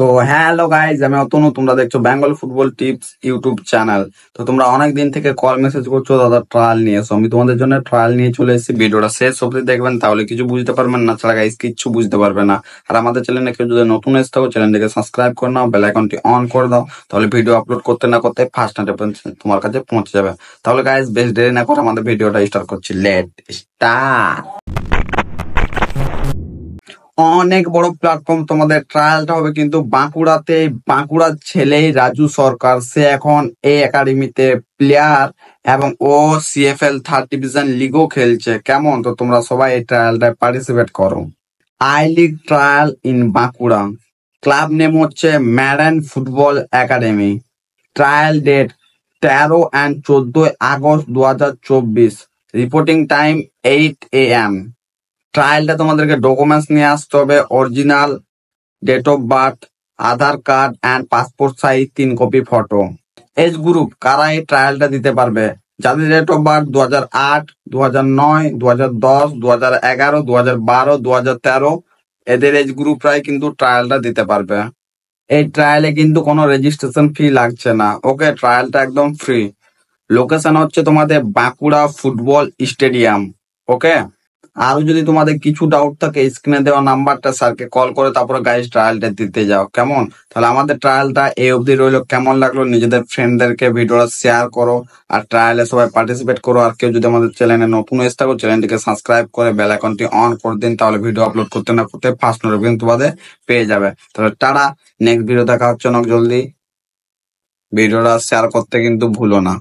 তো hello guys, আমি অতনু। তোমরা দেখছো Bengal football tips YouTube channel. তো তোমরা অনেক দিন থেকে কল মেসেজ করছো দাদা ট্রায়াল নিয়ে এসো। আমি তোমাদের জন্য ট্রায়াল নিয়ে চলে এসেছি। ভিডিওটা শেষ অবধি দেখবেন, তাহলে কিছু বুঝতে পারবেন না, ছাড়া গাইজ কিচ্ছু বুঝতে পারবে না। আর আমাদের চ্যানেলে কেউ যদি নতুন এসে থাকো, চ্যানেলটিকে সাবস্ক্রাইব করে নাও, বেল আইকনটি অন করে দাও, তাহলে ভিডিও আপলোড করতে না করতে ফার্স্ট নোটিফিকেশন তোমার কাছে পৌঁছে যাবে। তাহলে গাইজ বেশ দেরি না করে আমাদের ভিডিওটা স্টার্ট করছি। Let start. অনেক বড় প্ল্যাটফর্ম, তোমাদের ট্রায়ালটা হবে কিন্তু বাঁকুড়াতে। বাঁকুড়ার ছেলেই রাজু সরকার, সে এখন এই একাডেমিতে প্লেয়ার এবং ও সিএফএল থার্ড ডিভিশন লিগও খেলছে। কেমন, তো তোমরা সবাই এই ট্রায়ালটায় পার্টিসিপেট করো। I league trial in Bankura. Club name হচ্ছে Madan football academy. Trial date 13 and 14 August 2024। Reporting time 8 AM। ট্রায়ালটা তোমাদেরকে ডকুমেন্টস নিয়ে আসতে হবে। Original date of birth, Aadhaar card and passport size 3 copy photo. Age group, কারা এই ট্রায়ালটা দিতে পারবে? যাদের ডেট অফ বার্থ 2008, 2009, 2010, 2011, 2012, 2013, এদের এজ গ্রুপরাই কিন্তু ট্রায়ালটা দিতে পারবে। এই ট্রায়ালে কিন্তু কোনো রেজিস্ট্রেশন ফি লাগছে না। ওকে, ট্রায়ালটা একদম ফ্রি। লোকেশন হচ্ছে তোমাদের বাঁকুড়া ফুটবল স্টেডিয়াম। ওকে, আরো যদি তোমাদের কিছু ডাউট থাকে, স্ক্রিনে দেওয়া নাম্বারটা স্যারকে কল করে তারপরে গাইজ ট্রায়ালটা দিতে যাও। কেমন, তাহলে আমাদের ট্রায়ালটা এই অবধি রইলো। কেমন লাগলো নিজেদের ফ্রেন্ডদেরকে ভিডিওটা শেয়ার করো, আর ট্রায়ালে সবাই পার্টিসিপেট করো। আর কেউ যদি আমাদের চ্যানেলে নতুন এসে থাকো, চ্যানেলটিকে সাবস্ক্রাইব করে বেল আইকনটি অন করে দিন, তাহলে ভিডিও আপলোড করতে না করতে ফার্স্ট নোটিফিকেশন তোমাদের পেয়ে যাবে। তাহলে টাটা, নেক্সট ভিডিও দেখা হচ্ছে অনেক জলদি। ভিডিওটা শেয়ার করতে কিন্তু ভুলো না।